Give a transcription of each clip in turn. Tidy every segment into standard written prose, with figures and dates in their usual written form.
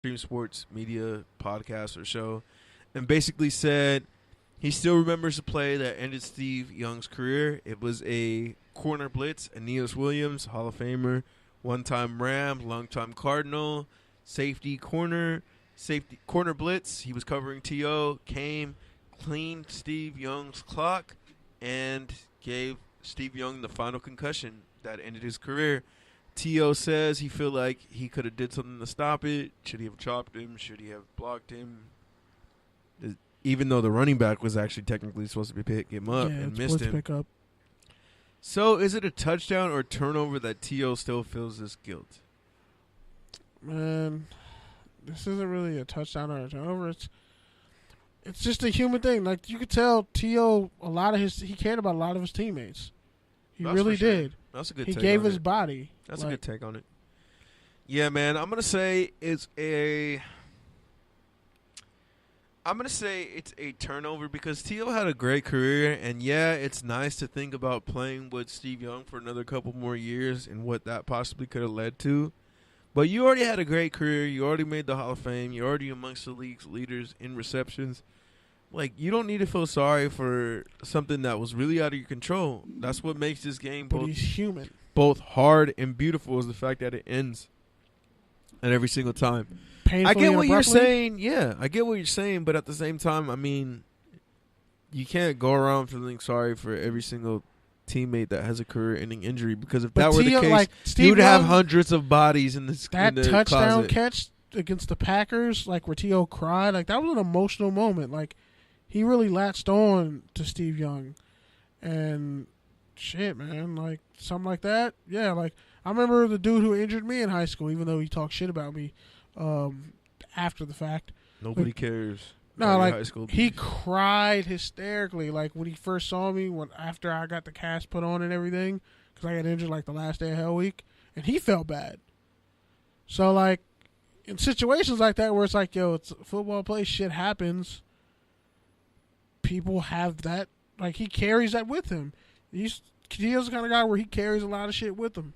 Stream Sports Media podcast or show, and basically said he still remembers the play that ended Steve Young's career. It was a corner blitz. Aeneas Williams, Hall of Famer, one-time Ram, long-time Cardinal, safety corner blitz. He was covering T.O., came, cleaned Steve Young's clock, and gave Steve Young the final concussion that ended his career. T.O. says he feel like he could have did something to stop it. Should he have chopped him? Should he have blocked him? Even though the running back was actually technically supposed to be pick him up and missed him. Pick up. So is it a touchdown or turnover that T.O. still feels this guilt? Man, this isn't really a touchdown or a turnover. It's just a human thing. Like, you could tell T.O. he cared about a lot of his teammates. He really did. That's a good He take gave on his it. body. That's a good take on it. Yeah, man. I'm gonna say it's a turnover because T.O. had a great career, and yeah, it's nice to think about playing with Steve Young for another couple more years and what that possibly could have led to. But you already had a great career. You already made the Hall of Fame. You're already amongst the league's leaders in receptions. Like, you don't need to feel sorry for something that was really out of your control. That's what makes this game he's human. Both hard and beautiful is the fact that it ends at every single time. Painfully I get what you're abruptly. saying. Yeah, I get what you're saying. But at the same time, I mean, you can't go around feeling sorry for every single teammate that has a career-ending injury because if that were the case, you'd have hundreds of bodies in the touchdown closet. Catch against the Packers, like where T.O. cried, like that was an emotional moment. Like, he really latched on to Steve Young. And shit, man, like something like that. Yeah, like I remember the dude who injured me in high school, even though he talked shit about me after the fact. Nobody cares. No, like high school he cried hysterically, like when he first saw me, after I got the cast put on and everything, because I got injured like the last day of Hell Week, and he felt bad. So like in situations like that where it's like, yo, it's a football play, shit happens. People have that, like he carries that with him. He's the kind of guy where he carries a lot of shit with him.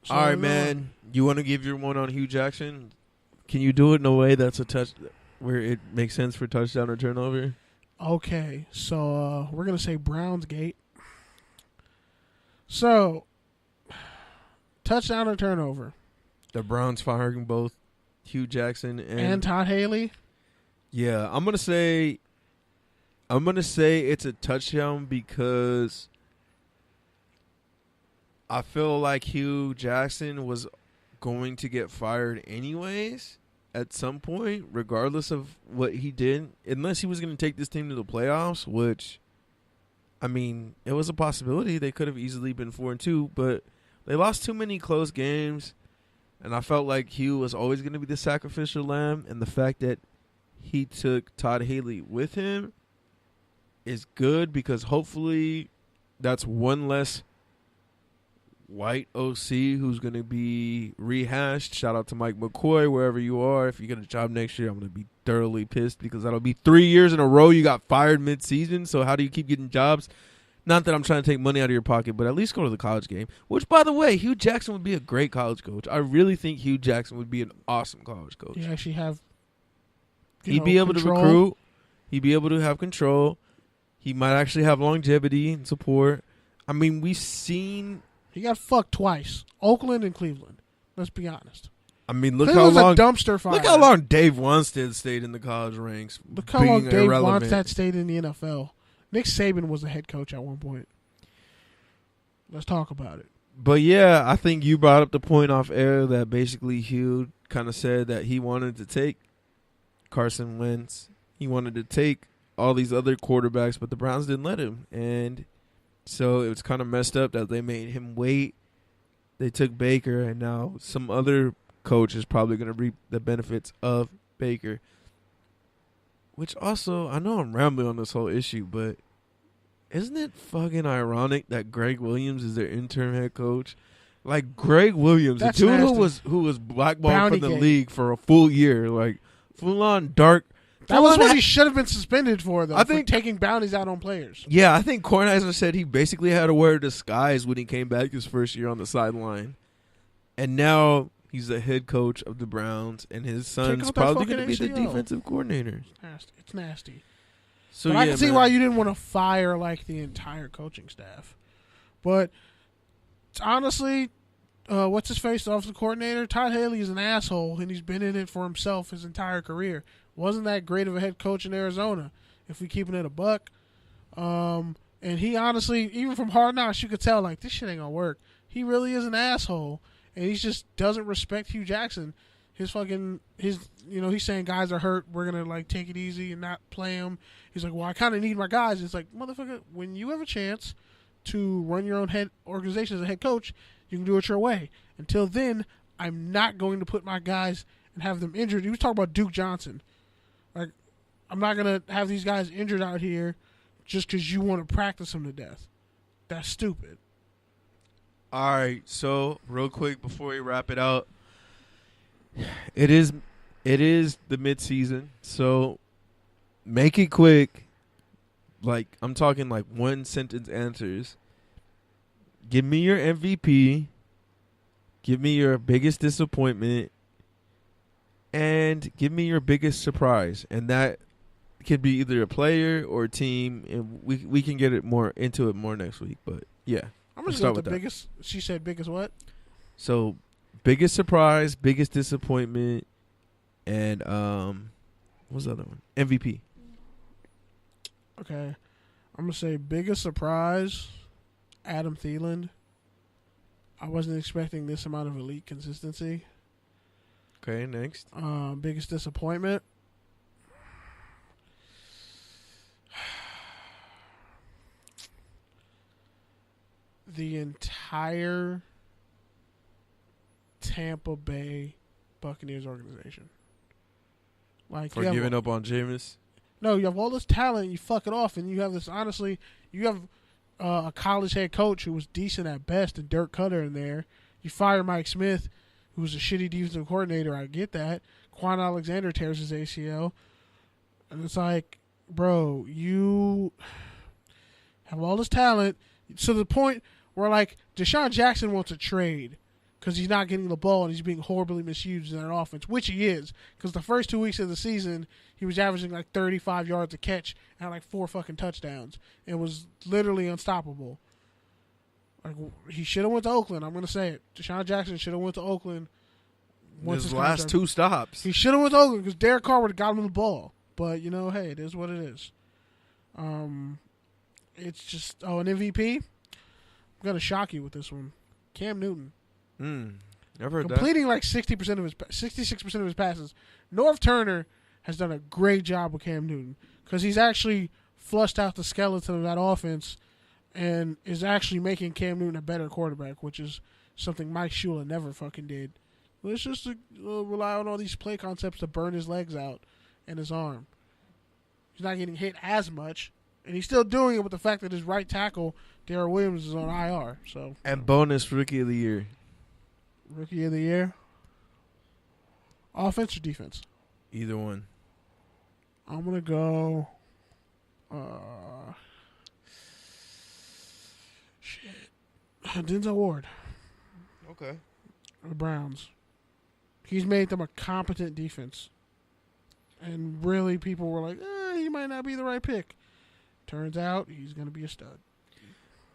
So, all right, man. You want to give your one on Hugh Jackson? Can you do it in a way that's a touch where it makes sense for touchdown or turnover? Okay, so we're gonna say Browns Gate. So, touchdown or turnover? The Browns firing both Hugh Jackson and Todd Haley. Yeah, I'm gonna say it's a touchdown because I feel like Hugh Jackson was going to get fired anyways at some point, regardless of what he did, unless he was going to take this team to the playoffs, which, I mean, it was a possibility. They could have easily been 4-2, but they lost too many close games, and I felt like Hugh was always going to be the sacrificial lamb, and the fact that he took Todd Haley with him is good because hopefully that's one less white OC who's going to be rehashed. Shout out to Mike McCoy, wherever you are. If you get a job next year, I'm going to be thoroughly pissed because that'll be 3 years in a row you got fired mid-season. So how do you keep getting jobs? Not that I'm trying to take money out of your pocket, but at least go to the college game. Which, by the way, Hugh Jackson would be a great college coach. I really think Hugh Jackson would be an awesome college coach. You actually have He'd be able to recruit. He'd be able to have control. He might actually have longevity and support. I mean, we've seen... He got fucked twice. Oakland and Cleveland. Let's be honest. I mean, look how long... a dumpster fire. Look how long Dave Wanstead stayed in the college ranks. Look how long Dave Wanstead stayed in the NFL. Nick Saban was the head coach at one point. Let's talk about it. But yeah, I think you brought up the point off air that basically Hugh kind of said that he wanted to take Carson Wentz. He wanted to take all these other quarterbacks, but the Browns didn't let him. And so it was kind of messed up that they made him wait. They took Baker, and now some other coach is probably going to reap the benefits of Baker. Which also, I know I'm rambling on this whole issue, but isn't it fucking ironic that Greg Williams is their interim head coach? Like, Greg Williams, That's the dude nasty. who was blackballed Bounty from the gate. league for a full year, like full on dark. That was what he should have been suspended for, though. I think for taking bounties out on players. Yeah, I think Kornheiser said he basically had to wear a disguise when he came back his first year on the sideline, and now He's the head coach of the Browns, and his son's out that probably going to fucking be the ACL. defensive coordinator. It's nasty. So but yeah, I can see man. why you didn't want to fire like the entire coaching staff. But honestly, what's his face, the offensive coordinator? Todd Haley is an asshole, and he's been in it for himself his entire career. Wasn't that great of a head coach in Arizona, if we keeping it a buck. And he honestly, even from Hard Knocks, you could tell like this shit ain't gonna work. He really is an asshole, and he just doesn't respect Hugh Jackson. He's saying guys are hurt. We're gonna like take it easy and not play him. He's like, well, I kind of need my guys. It's like, motherfucker, when you have a chance to run your own head organization as a head coach, you can do it your way. Until then, I'm not going to put my guys and have them injured. He was talking about Duke Johnson. Like, I'm not gonna have these guys injured out here just because you want to practice them to death. That's stupid. All right, so real quick before we wrap it out, it is the mid-season, so make it quick. Like, I'm talking like one sentence answers. Give me your MVP. Give me your biggest disappointment. And give me your biggest surprise. And that could be either a player or a team, and we can get into it more next wewhat But yeah, I'm gonna start with the biggest. She said biggest what? So biggest surprise, biggest disappointment, and what's the other one? MVP. Okay, I'm gonna say biggest surprise, Adam Thielen. I wasn't expecting this amount of elite consistency. Okay, next. Biggest disappointment. The entire Tampa Bay Buccaneers organization. Like, For giving up on Jameis? No, you have all this talent, you fuck it off, and you have this, honestly, you have a college head coach who was decent at best, and Dirk Cutter in there. You fire Mike Smith, who was a shitty defensive coordinator, I get that. Quan Alexander tears his ACL. And it's like, bro, you have all this talent to the point where, like, Deshaun Jackson wants a trade because he's not getting the ball and he's being horribly misused in that offense, which he is. Because the first 2 weeks of the season, he was averaging like 35 yards a catch and had like 4 fucking touchdowns. It was literally unstoppable. Like, he should have went to Oakland. I'm going to say it. Deshaun Jackson should have went to Oakland. His last 2 stops. He should have went to Oakland because Derek Carr would have got him the ball. But, you know, hey, it is what it is. It's just, an MVP? I'm going to shock you with this one. Cam Newton. I've heard Completing like 66% of his passes. Norv Turner has done a great job with Cam Newton because he's actually flushed out the skeleton of that offense and is actually making Cam Newton a better quarterback, which is something Mike Shula never fucking did. Let's just rely on all these play concepts to burn his legs out and his arm. He's not getting hit as much, and he's still doing it with the fact that his right tackle, Darrell Williams, is on IR. So, and bonus Rookie of the Year. Rookie of the Year? Offense or defense? Either one. I'm going to go... Denzel Ward. Okay. The Browns. He's made them a competent defense. And really, people were like, he might not be the right pick. Turns out, he's going to be a stud.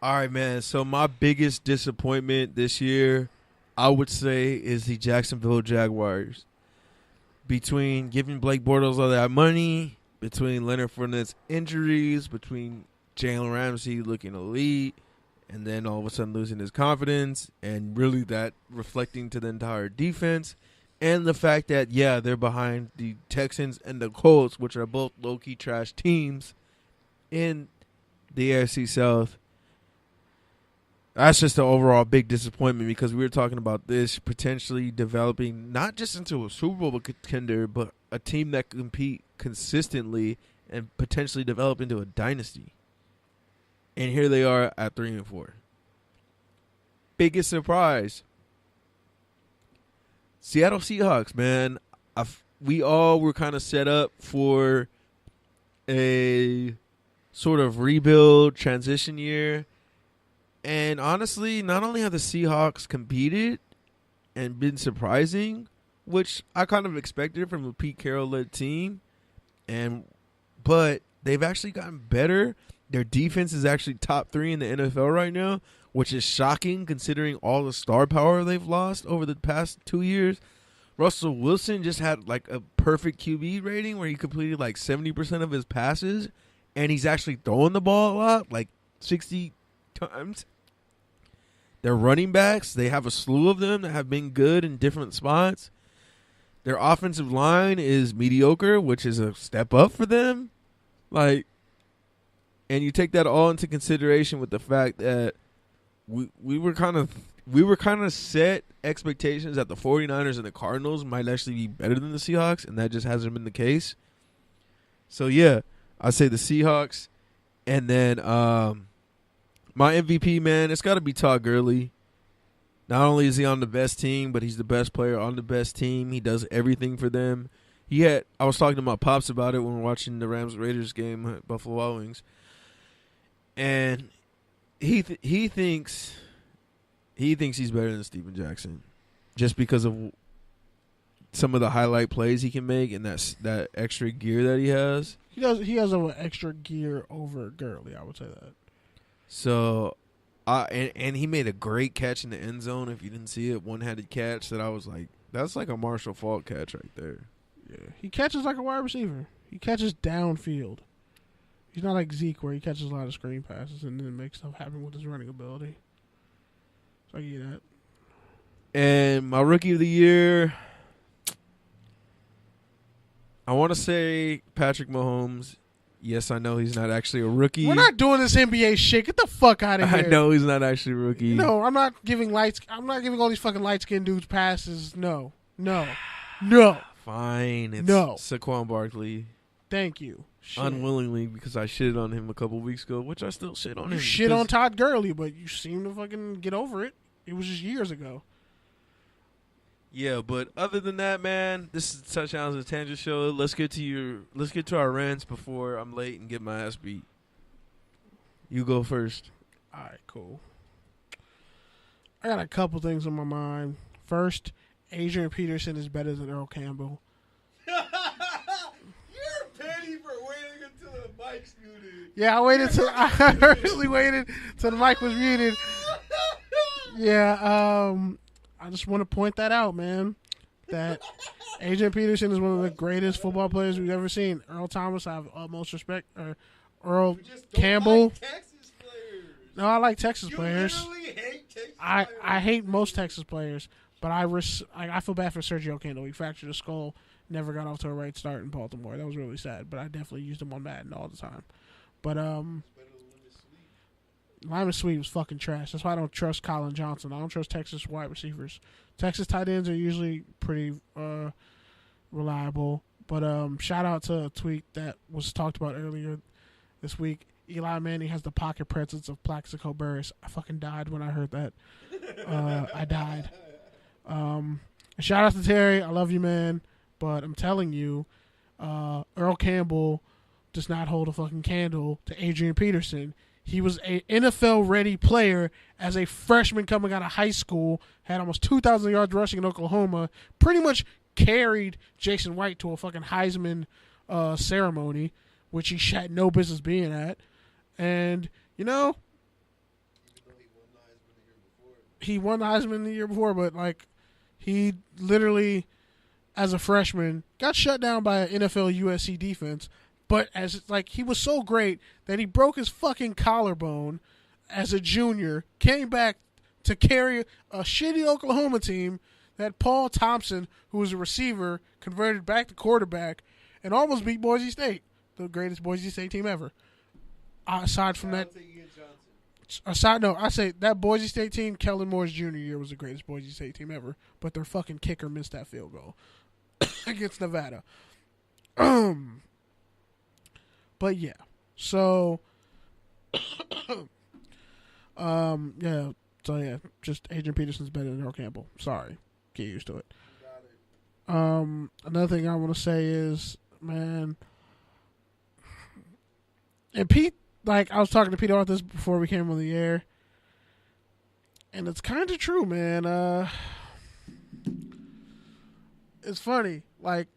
All right, man. So my biggest disappointment this year, I would say, is the Jacksonville Jaguars. Between giving Blake Bortles all that money, between Leonard Fournette's injuries, between Jalen Ramsey looking elite, and then all of a sudden losing his confidence, and really that reflecting to the entire defense, and the fact that, yeah, they're behind the Texans and the Colts, which are both low-key trash teams in the AFC South. That's just an overall big disappointment because we were talking about this potentially developing not just into a Super Bowl contender, but a team that can compete consistently and potentially develop into a dynasty. And here they are at 3-4. Biggest surprise. Seattle Seahawks, man. We all were kind of set up for a sort of rebuild transition year. And honestly, not only have the Seahawks competed and been surprising, which I kind of expected from a Pete Carroll-led team. But they've actually gotten better. Their defense is actually top 3 in the NFL right now, which is shocking considering all the star power they've lost over the past 2 years. Russell Wilson just had like a perfect QB rating where he completed like 70% of his passes, and he's actually throwing the ball a lot, like 60 times. Their running backs, they have a slew of them that have been good in different spots. Their offensive line is mediocre, which is a step up for them. And you take that all into consideration with the fact that we were kind of set expectations that the 49ers and the Cardinals might actually be better than the Seahawks, and that just hasn't been the case. So yeah, I say the Seahawks, and then my MVP, man, it's got to be Todd Gurley. Not only is he on the best team, but he's the best player on the best team. He does everything for them. I was talking to my pops about it when we were watching the Rams-Raiders game at Buffalo Wild Wings, and he thinks he's better than Steven Jackson, just because of some of the highlight plays he can make and that extra gear that he has. He has an extra gear over Gurley, I would say that. So, and he made a great catch in the end zone. If you didn't see it, one-handed catch that I was like, that's like a Marshall Faulk catch right there. Yeah, he catches like a wide receiver. He catches downfield. He's not like Zeke where he catches a lot of screen passes and then makes stuff happen with his running ability. So I get that. And my rookie of the year, I want to say Patrick Mahomes. Yes, I know he's not actually a rookie. We're not doing this NBA shit. Get the fuck out of here. I know he's not actually a rookie. No, I'm not giving all these fucking light skinned dudes passes. No. Fine. It's no. Saquon Barkley. Thank you. Shit. Unwillingly, because I shitted on him a couple weeks ago, which I still shit on him. You shit on Todd Gurley, but you seem to fucking get over it. It was just years ago. Yeah, but other than that, man, this is Touchdowns and Tangent Show. Let's get to our rants before I'm late and get my ass beat. You go first. All right, cool. I got a couple things on my mind. First, Adrian Peterson is better than Earl Campbell. You're petty for waiting until the mic's muted. Yeah, I purposely waited till the mic was muted. Yeah, I just want to point that out, man. That Adrian Peterson is one of the greatest football players we've ever seen. Earl Thomas, I have utmost respect. Earl Campbell. Like Texas players. No, I like Texas players. Literally hate Texas players. I hate most Texas players, but I feel bad for Sergio Kendall. He fractured his skull, never got off to a right start in Baltimore. That was really sad, but I definitely used him on Madden all the time. But Lyman Sweet was fucking trash. That's why I don't trust Colin Johnson. I don't trust Texas wide receivers. Texas tight ends are usually pretty reliable. But shout out to a tweet that was talked about earlier this week. Eli Manning has the pocket presence of Plaxico Burress. I fucking died when I heard that. I died. Shout out to Terry. I love you, man. But I'm telling you, Earl Campbell does not hold a fucking candle to Adrian Peterson. He was an NFL-ready player as a freshman coming out of high school, had almost 2,000 yards rushing in Oklahoma, pretty much carried Jason White to a fucking Heisman ceremony, which he had no business being at. And, you know, he won the Heisman the year before, but, like, he literally, as a freshman, got shut down by an NFL USC defense. But he was so great that he broke his fucking collarbone as a junior, came back to carry a shitty Oklahoma team that Paul Thompson, who was a receiver, converted back to quarterback and almost beat Boise State, the greatest Boise State team ever. Aside from that, I say that Boise State team, Kellen Moore's junior year was the greatest Boise State team ever, but their fucking kicker missed that field goal against Nevada. But yeah, so just Adrian Peterson's better than Earl Campbell. Sorry, get used to it. Another thing I want to say is, man, and Pete, like I was talking to Pete about this before we came on the air, and it's kind of true, man. it's funny. Like